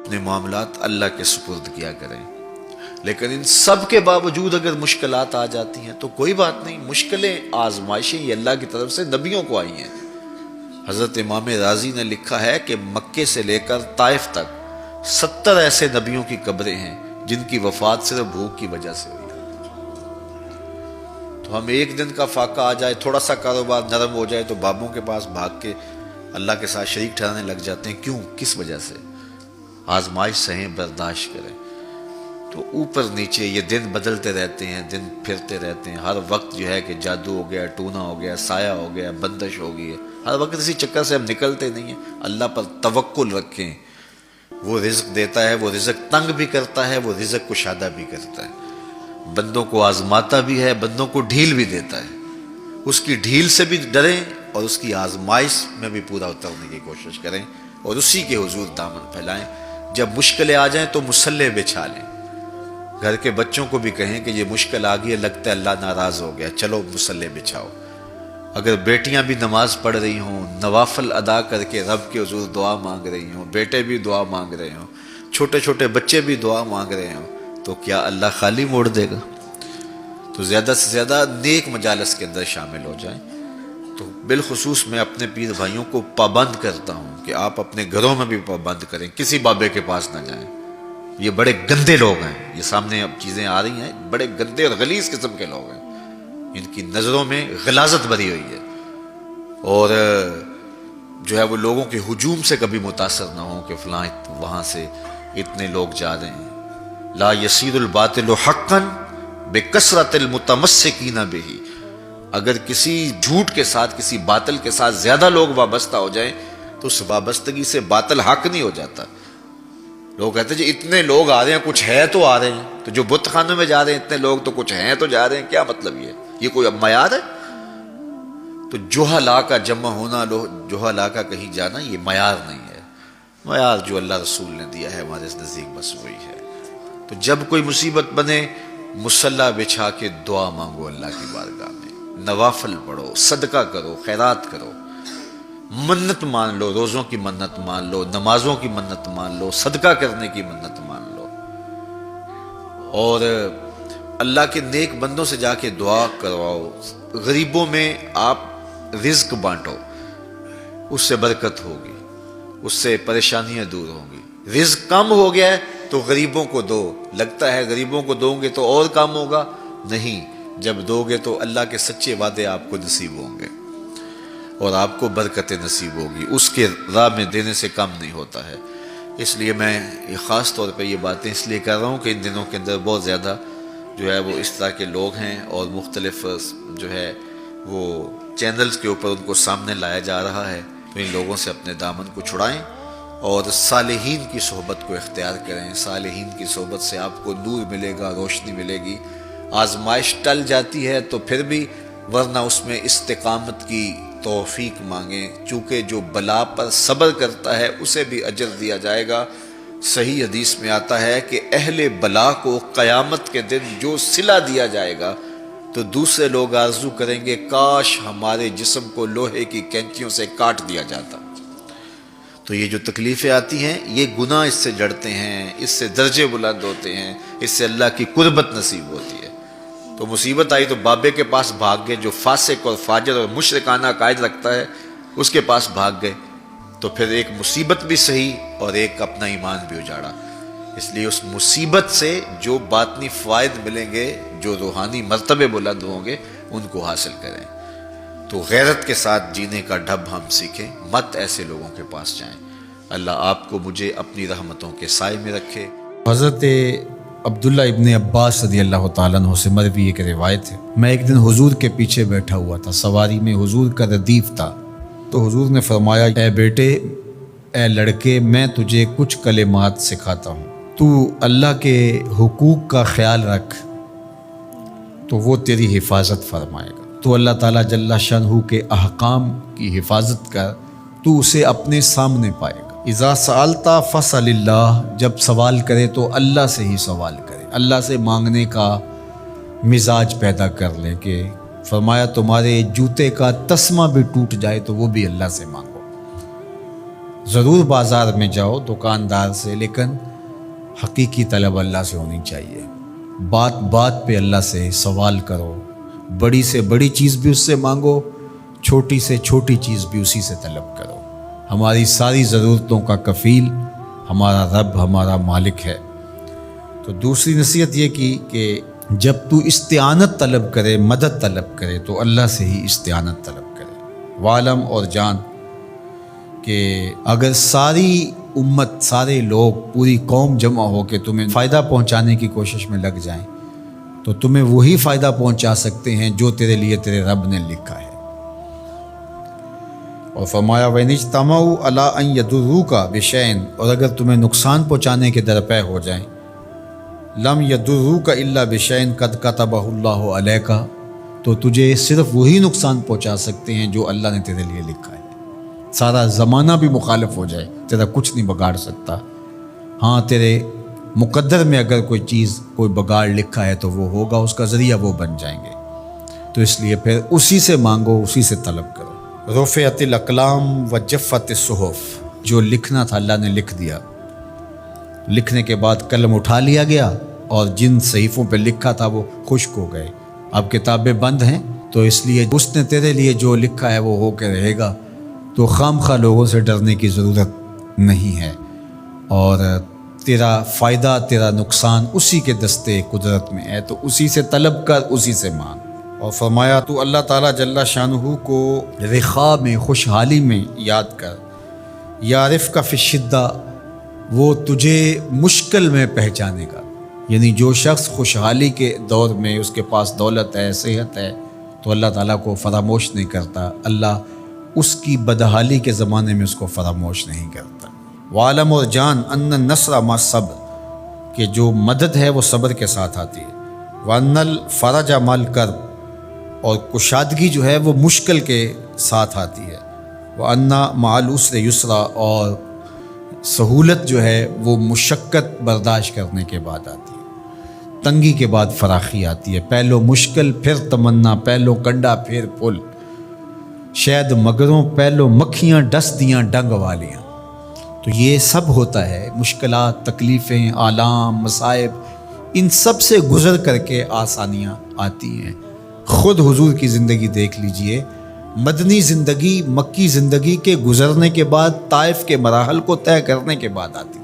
اپنے معاملات اللہ کے سپرد کیا کریں۔ لیکن ان سب کے باوجود اگر مشکلات آ جاتی ہیں تو کوئی بات نہیں، مشکلیں آزمائشیں یہ اللہ کی طرف سے نبیوں کو آئی ہیں۔ حضرت امام رازی نے لکھا ہے کہ مکے سے لے کر طائف تک 70 ایسے نبیوں کی قبریں ہیں جن کی وفات صرف بھوک کی وجہ سے ہوئی۔ تو ہم ایک دن کا فاقہ آ جائے، تھوڑا سا کاروبار نرم ہو جائے تو بابوں کے پاس بھاگ کے اللہ کے ساتھ شریک ٹھہرانے لگ جاتے ہیں۔ کیوں؟ کس وجہ سے؟ آزمائش سہیں، برداشت کریں۔ تو اوپر نیچے یہ دن بدلتے رہتے ہیں، دن پھرتے رہتے ہیں، ہر وقت جو ہے کہ جادو ہو گیا، ٹونا ہو گیا، سایہ ہو گیا، بندش ہو گئی ہے، ہر وقت اسی چکر سے ہم نکلتے نہیں ہیں۔ اللہ پر توکل رکھیں، وہ رزق دیتا ہے، وہ رزق تنگ بھی کرتا ہے، وہ رزق کشادہ بھی کرتا ہے، بندوں کو آزماتا بھی ہے، بندوں کو ڈھیل بھی دیتا ہے۔ اس کی ڈھیل سے بھی ڈریں اور اس کی آزمائش میں بھی پورا اترنے کی کوشش کریں اور اسی کے حضور دامن پھیلائیں۔ جب مشکلیں آ جائیں تو مصلح بچھا لیں، گھر کے بچوں کو بھی کہیں کہ یہ مشکل آ گئی ہے، لگتا ہے اللہ ناراض ہو گیا، چلو مصلح بچھاؤ۔ اگر بیٹیاں بھی نماز پڑھ رہی ہوں، نوافل ادا کر کے رب کے حضور دعا مانگ رہی ہوں، بیٹے بھی دعا مانگ رہے ہوں، چھوٹے چھوٹے بچے بھی دعا مانگ رہے ہوں، تو کیا اللہ خالی موڑ دے گا؟ تو زیادہ سے زیادہ نیک مجالس کے اندر شامل ہو جائیں۔ تو بالخصوص میں اپنے پیر بھائیوں کو پابند کرتا ہوں کہ آپ اپنے گھروں میں بھی پابند کریں، کسی بابے کے پاس نہ جائیں۔ یہ بڑے گندے لوگ ہیں، یہ سامنے اب چیزیں آ رہی ہیں، بڑے گندے اور غلیظ قسم کے لوگ ہیں، ان کی نظروں میں غلاظت بھری ہوئی ہے، اور جو ہے وہ لوگوں کے ہجوم سے کبھی متاثر نہ ہوں کہ فلاں وہاں سے اتنے لوگ جا رہے ہیں۔ لا یصیر الباطل حقا بکثرت المتمسکین بہ، اگر کسی جھوٹ کے ساتھ، کسی باطل کے ساتھ زیادہ لوگ وابستہ ہو جائیں تو اس وابستگی سے باطل حق نہیں ہو جاتا۔ لوگ کہتے ہیں جی اتنے لوگ آ رہے ہیں، کچھ ہے تو آ رہے ہیں، تو جو بت خانوں میں جا رہے ہیں اتنے لوگ تو کچھ ہیں تو جا رہے ہیں، کیا مطلب یہ کوئی اب معیار ہے؟ تو جہلا کا جمع ہونا، جہلا کا کہیں جانا، یہ معیار نہیں ہے۔ معیار جو اللہ رسول نے دیا ہے ہمارے نزدیک بس وہی ہے۔ تو جب کوئی مصیبت بنے، مصلی بچھا کے دعا مانگو اللہ کی بارگاہ میں، نوافل پڑھو، صدقہ کرو، خیرات کرو، منت مان لو، روزوں کی منت مان لو، نمازوں کی منت مان لو، صدقہ کرنے کی منت مان لو، اور اللہ کے نیک بندوں سے جا کے دعا کرواؤ۔ غریبوں میں آپ رزق بانٹو، اس سے برکت ہوگی، اس سے پریشانیاں دور ہوں گی۔ رزق کم ہو گیا ہے تو غریبوں کو دو، لگتا ہے غریبوں کو دو گے تو اور کم ہوگا، نہیں، جب دو گے تو اللہ کے سچے وعدے آپ کو نصیب ہوں گے اور آپ کو برکت نصیب ہوگی، اس کے راہ میں دینے سے کم نہیں ہوتا ہے۔ اس لیے میں خاص طور پہ یہ باتیں اس لیے کر رہا ہوں کہ ان دنوں کے اندر بہت زیادہ جو ہے وہ اس طرح کے لوگ ہیں اور مختلف جو ہے وہ چینلز کے اوپر ان کو سامنے لایا جا رہا ہے، تو ان لوگوں سے اپنے دامن کو چھڑائیں اور صالحین کی صحبت کو اختیار کریں۔ صالحین کی صحبت سے آپ کو نور ملے گا، روشنی ملے گی۔ آزمائش ٹل جاتی ہے تو پھر بھی، ورنہ اس میں استقامت کی توفیق مانگیں، چونکہ جو بلا پر صبر کرتا ہے اسے بھی اجر دیا جائے گا۔ صحیح حدیث میں آتا ہے کہ اہل بلا کو قیامت کے دن جو صلہ دیا جائے گا تو دوسرے لوگ آرزو کریں گے کاش ہمارے جسم کو لوہے کی کینچیوں سے کاٹ دیا جاتا۔ تو یہ جو تکلیفیں آتی ہیں یہ گناہ اس سے جڑتے ہیں، اس سے درجے بلند ہوتے ہیں، اس سے اللہ کی قربت نصیب ہوتی ہے۔ تو مصیبت آئی تو بابے کے پاس بھاگ گئے، جو فاسق اور فاجر اور مشرکانہ عقائد رکھتا ہے اس کے پاس بھاگ گئے، تو پھر ایک مصیبت بھی صحیح اور ایک اپنا ایمان بھی اجاڑا۔ اس لیے اس مصیبت سے جو باطنی فوائد ملیں گے، جو روحانی مرتبے بلند ہوں گے، ان کو حاصل کریں۔ تو غیرت کے ساتھ جینے کا ڈھب ہم سیکھیں، مت ایسے لوگوں کے پاس جائیں۔ اللہ آپ کو مجھے اپنی رحمتوں کے سائے میں رکھے۔ حضرت عبداللہ ابن عباس رضی اللہ تعالیٰ عنہ سے مروی ایک روایت ہے، میں ایک دن حضور کے پیچھے بیٹھا ہوا تھا، سواری میں حضور کا ردیف تھا، تو حضور نے فرمایا اے بیٹے، اے لڑکے، میں تجھے کچھ کلمات سکھاتا ہوں، تو اللہ کے حقوق کا خیال رکھ تو وہ تیری حفاظت فرمائے گا۔ تو اللہ تعالیٰ جل شانہ کے احکام کی حفاظت کر، تو اسے اپنے سامنے پائے گا۔ اذا سألت فاسأل اللہ، جب سوال کرے تو اللہ سے ہی سوال کرے، اللہ سے مانگنے کا مزاج پیدا کر لیں کہ فرمایا تمہارے جوتے کا تسمہ بھی ٹوٹ جائے تو وہ بھی اللہ سے مانگو۔ ضرور بازار میں جاؤ دکاندار سے، لیکن حقیقی طلب اللہ سے ہونی چاہیے۔ بات بات پہ اللہ سے سوال کرو، بڑی سے بڑی چیز بھی اس سے مانگو، چھوٹی سے چھوٹی چیز بھی اسی سے طلب کرو۔ ہماری ساری ضرورتوں کا کفیل ہمارا رب، ہمارا مالک ہے۔ تو دوسری نصیحت یہ کی کہ جب تو استعانت طلب کرے، مدد طلب کرے، تو اللہ سے ہی استعانت طلب کرے۔ وعلم، اور جان کہ اگر ساری امت، سارے لوگ، پوری قوم جمع ہو کے تمہیں فائدہ پہنچانے کی کوشش میں لگ جائیں تو تمہیں وہی فائدہ پہنچا سکتے ہیں جو تیرے لیے تیرے رب نے لکھا ہے۔ اور فرمایا وَإِنِ اجْتَمَعُوا عَلَىٰ أَن يَضُرُّوكَ بِشَيْءٍ، اور اگر تمہیں نقصان پہنچانے کے درپے ہو جائیں، لَمْ يَضُرُّوكَ إِلَّا بِشَيْءٍ قَدْ كَتَبَهُ اللَّهُ عَلَيْكَ، تو تجھے صرف وہی نقصان پہنچا سکتے ہیں جو اللہ نے تیرے لیے لکھا ہے۔ سارا زمانہ بھی مخالف ہو جائے، تیرا کچھ نہیں بگاڑ سکتا۔ ہاں، تیرے مقدر میں اگر کوئی چیز، کوئی بگاڑ لکھا ہے تو وہ ہوگا، اس کا ذریعہ وہ بن جائیں گے۔ تو اس لیے پھر اسی سے مانگو، اسی سے طلب کرو۔ رفعت الاقلام وجفت الصحف، جو لکھنا تھا اللہ نے لکھ دیا، لکھنے کے بعد قلم اٹھا لیا گیا، اور جن صحیفوں پہ لکھا تھا وہ خشک ہو گئے۔ اب کتابیں بند ہیں، تو اس لیے اس نے تیرے لیے جو لکھا ہے وہ ہو کے رہے گا، تو خام خواہ لوگوں سے ڈرنے کی ضرورت نہیں ہے، اور تیرا فائدہ، تیرا نقصان اسی کے دستے قدرت میں ہے، تو اسی سے طلب کر، اسی سے مانگ۔ اور فرمایا تو اللہ تعالیٰ جل شانہ کو رخاء میں، خوشحالی میں یاد کر، یعرف کا فی الشدہ، وہ تجھے مشکل میں پہچانے گا۔ یعنی جو شخص خوشحالی کے دور میں اس کے پاس دولت ہے، صحت ہے، تو اللہ تعالیٰ کو فراموش نہیں کرتا، اللہ اس کی بدحالی کے زمانے میں اس کو فراموش نہیں کرتا۔ وعلم، اور جان، ان النصر مع الصبر، کہ جو مدد ہے وہ صبر کے ساتھ آتی ہے۔ وان الفرج مع الکرب، اور کشادگی جو ہے وہ مشکل کے ساتھ آتی ہے۔ وان مع العسر یسرا، اور سہولت جو ہے وہ مشقت برداشت کرنے کے بعد آتی ہے، تنگی کے بعد فراخی آتی ہے۔ پہلو مشکل، پھر تمنا، پہلو کنڈا پھر پھول، شاید مگروں پہلو مکھیاں ڈس دیاں ڈنگ والیاں۔ تو یہ سب ہوتا ہے، مشکلات، تکلیفیں، آلام، مصائب، ان سب سے گزر کر کے آسانیاں آتی ہیں۔ خود حضور کی زندگی دیکھ لیجئے، مدنی زندگی مکی زندگی کے گزرنے کے بعد، طائف کے مراحل کو طے کرنے کے بعد آتی۔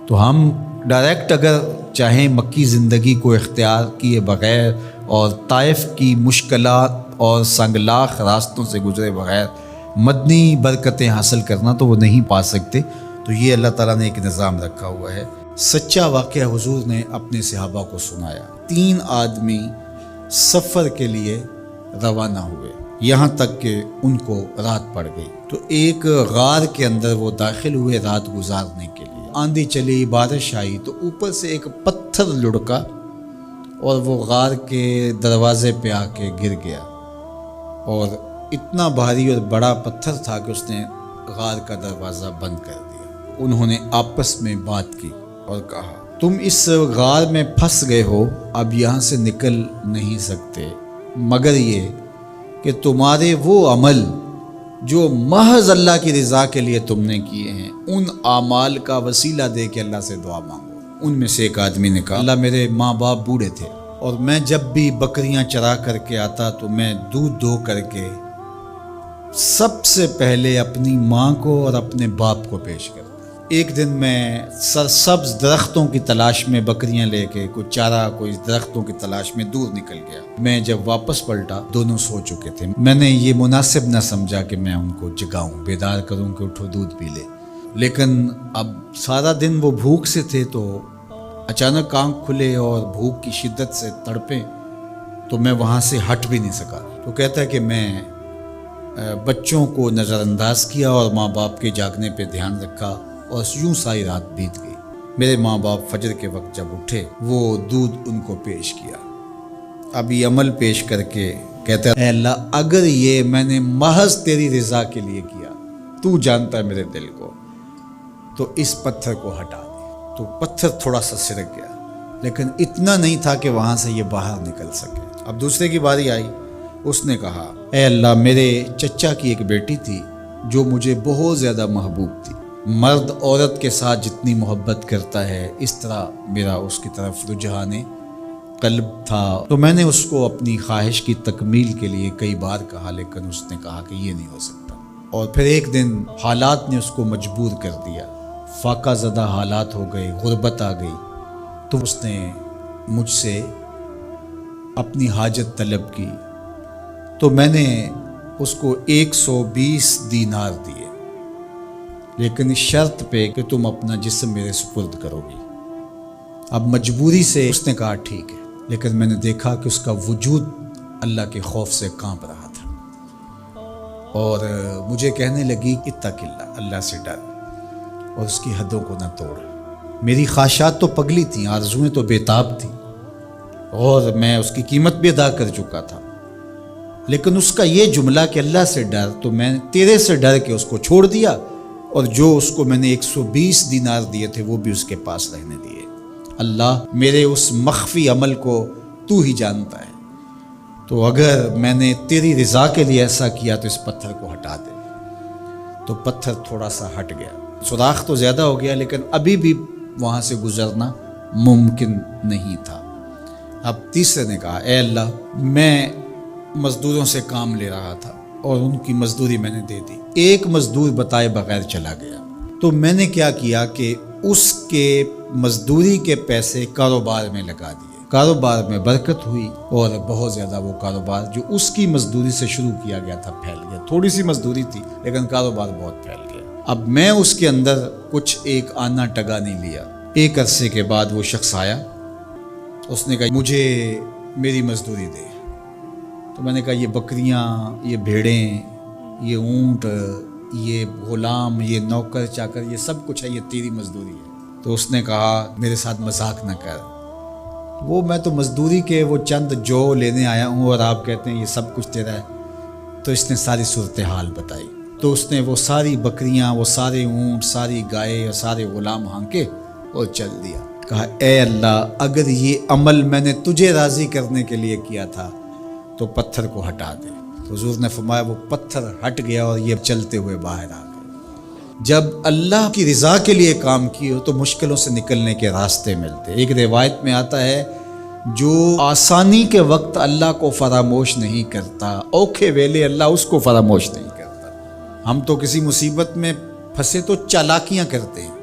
تو ہم ڈائریکٹ اگر چاہیں مکی زندگی کو اختیار کیے بغیر اور طائف کی مشکلات اور سنگلاخ راستوں سے گزرے بغیر مدنی برکتیں حاصل کرنا، تو وہ نہیں پا سکتے۔ تو یہ اللہ تعالیٰ نے ایک نظام رکھا ہوا ہے۔ سچا واقعہ حضور نے اپنے صحابہ کو سنایا۔ 3 آدمی سفر کے لیے روانہ ہوئے، یہاں تک کہ ان کو رات پڑ گئی۔ تو ایک غار کے اندر وہ داخل ہوئے رات گزارنے کے لیے۔ آندھی چلی، بارش آئی، تو اوپر سے ایک پتھر لڑکا اور وہ غار کے دروازے پہ آ کے گر گیا، اور اتنا بھاری اور بڑا پتھر تھا کہ اس نے غار کا دروازہ بند کر دیا۔ انہوں نے آپس میں بات کی اور کہا، تم اس غار میں پھنس گئے ہو، اب یہاں سے نکل نہیں سکتے، مگر یہ کہ تمہارے وہ عمل جو محض اللہ کی رضا کے لیے تم نے کیے ہیں، ان اعمال کا وسیلہ دے کے اللہ سے دعا مانگو۔ ان میں سے ایک آدمی نے کہا، اللہ، میرے ماں باپ بوڑھے تھے، اور میں جب بھی بکریاں چرا کر کے آتا تو میں دودھ دو کر کے سب سے پہلے اپنی ماں کو اور اپنے باپ کو پیش کرتا۔ ایک دن میں سرسبز درختوں کی تلاش میں بکریاں لے کے کوئی چارہ، کوئی درختوں کی تلاش میں دور نکل گیا۔ میں جب واپس پلٹا، دونوں سو چکے تھے۔ میں نے یہ مناسب نہ سمجھا کہ میں ان کو جگاؤں، بیدار کروں کہ اٹھو دودھ پی لے، لیکن اب سارا دن وہ بھوک سے تھے، تو اچانک آنکھ کھلے اور بھوک کی شدت سے تڑپے، تو میں وہاں سے ہٹ بھی نہیں سکا۔ تو کہتا ہے کہ میں بچوں کو نظر انداز کیا اور ماں باپ کے جاگنے پہ دھیان رکھا، اور یوں ساری رات بیت گئی۔ میرے ماں باپ فجر کے وقت جب اٹھے، وہ دودھ ان کو پیش کیا۔ اب یہ عمل پیش کر کے کہتا ہے، اے اللہ، اگر یہ میں نے محض تیری رضا کے لیے کیا، تو جانتا ہے میرے دل کو، تو اس پتھر کو ہٹا دے۔ تو پتھر تھوڑا سا سرک گیا، لیکن اتنا نہیں تھا کہ وہاں سے یہ باہر نکل سکے۔ اب دوسرے کی باری آئی، اس نے کہا، اے اللہ، میرے چچا کی ایک بیٹی تھی، جو مجھے بہت زیادہ محبوب تھی. مرد عورت کے ساتھ جتنی محبت کرتا ہے اس طرح میرا اس کی طرف رجحان قلب تھا. تو میں نے اس کو اپنی خواہش کی تکمیل کے لیے کئی بار کہا، لیکن اس نے کہا کہ یہ نہیں ہو سکتا. اور پھر ایک دن حالات نے اس کو مجبور کر دیا، فاقہ زدہ حالات ہو گئے، غربت آ گئی. تو اس نے مجھ سے اپنی حاجت طلب کی. تو میں نے اس کو 120 دینار دیے، لیکن اس شرط پہ کہ تم اپنا جسم میرے سپرد کرو گی. اب مجبوری سے اس نے کہا ٹھیک ہے، لیکن میں نے دیکھا کہ اس کا وجود اللہ کے خوف سے کانپ رہا تھا، اور مجھے کہنے لگی اتق اللہ، اللہ سے ڈر اور اس کی حدوں کو نہ توڑ. میری خواہشات تو پگلی تھیں، آرزوئیں تو بےتاب تھیں، اور میں اس کی قیمت بھی ادا کر چکا تھا. لیکن اس کا یہ جملہ کہ اللہ سے ڈر، تو میں نے تیرے سے ڈر کے اس کو چھوڑ دیا، اور جو اس کو میں نے 120 دینار دیے تھے وہ بھی اس کے پاس رہنے دیے. اللہ میرے اس مخفی عمل کو تو ہی جانتا ہے، تو اگر میں نے تیری رضا کے لیے ایسا کیا تو اس پتھر کو ہٹا دے. تو پتھر تھوڑا سا ہٹ گیا، سوراخ تو زیادہ ہو گیا، لیکن ابھی بھی وہاں سے گزرنا ممکن نہیں تھا. اب تیسرے نے کہا اے اللہ، میں مزدوروں سے کام لے رہا تھا اور ان کی مزدوری میں نے دے دی، ایک مزدور بتائے بغیر چلا گیا. تو میں نے کیا کیا کہ اس کے مزدوری کے پیسے کاروبار میں لگا دیے. کاروبار میں برکت ہوئی، اور بہت زیادہ وہ کاروبار جو اس کی مزدوری سے شروع کیا گیا تھا پھیل گیا. تھوڑی سی مزدوری تھی لیکن کاروبار بہت پھیل گیا. اب میں اس کے اندر کچھ ایک آنا ٹگا نہیں لیا. ایک عرصے کے بعد وہ شخص آیا، اس نے کہا مجھے میری مزدوری دے. تو میں نے کہا یہ بکریاں، یہ بھیڑیں، یہ اونٹ، یہ غلام، یہ نوکر چاکر، یہ سب کچھ ہے، یہ تیری مزدوری ہے. تو اس نے کہا میرے ساتھ مذاق نہ کر، وہ میں تو مزدوری کے وہ چند جو لینے آیا ہوں اور آپ کہتے ہیں یہ سب کچھ تیرا ہے. تو اس نے ساری صورتحال بتائی. تو اس نے وہ ساری بکریاں، وہ سارے اونٹ، ساری گائے اور سارے غلام ہانکے اور چل دیا. کہا اے اللہ، اگر یہ عمل میں نے تجھے راضی کرنے کے لیے کیا تھا تو پتھر کو ہٹا دے. تو حضور نے فرمایا وہ پتھر ہٹ گیا اور یہ چلتے ہوئے باہر آ گئے. جب اللہ کی رضا کے لیے کام کیے تو مشکلوں سے نکلنے کے راستے ملتے. ایک روایت میں آتا ہے جو آسانی کے وقت اللہ کو فراموش نہیں کرتا، اوکھے ویلے اللہ اس کو فراموش نہیں کرتا. ہم تو کسی مصیبت میں پھنسے تو چالاکیاں کرتے ہیں،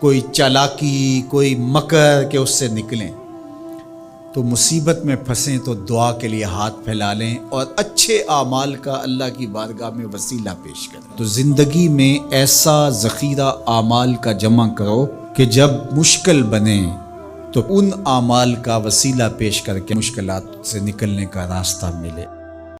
کوئی چالاکی، کوئی مکر کہ اس سے نکلیں. تو مصیبت میں پھنسیں تو دعا کے لیے ہاتھ پھیلا لیں اور اچھے اعمال کا اللہ کی بارگاہ میں وسیلہ پیش کریں. تو زندگی میں ایسا ذخیرہ اعمال کا جمع کرو کہ جب مشکل بنے تو ان اعمال کا وسیلہ پیش کر کے مشکلات سے نکلنے کا راستہ ملے.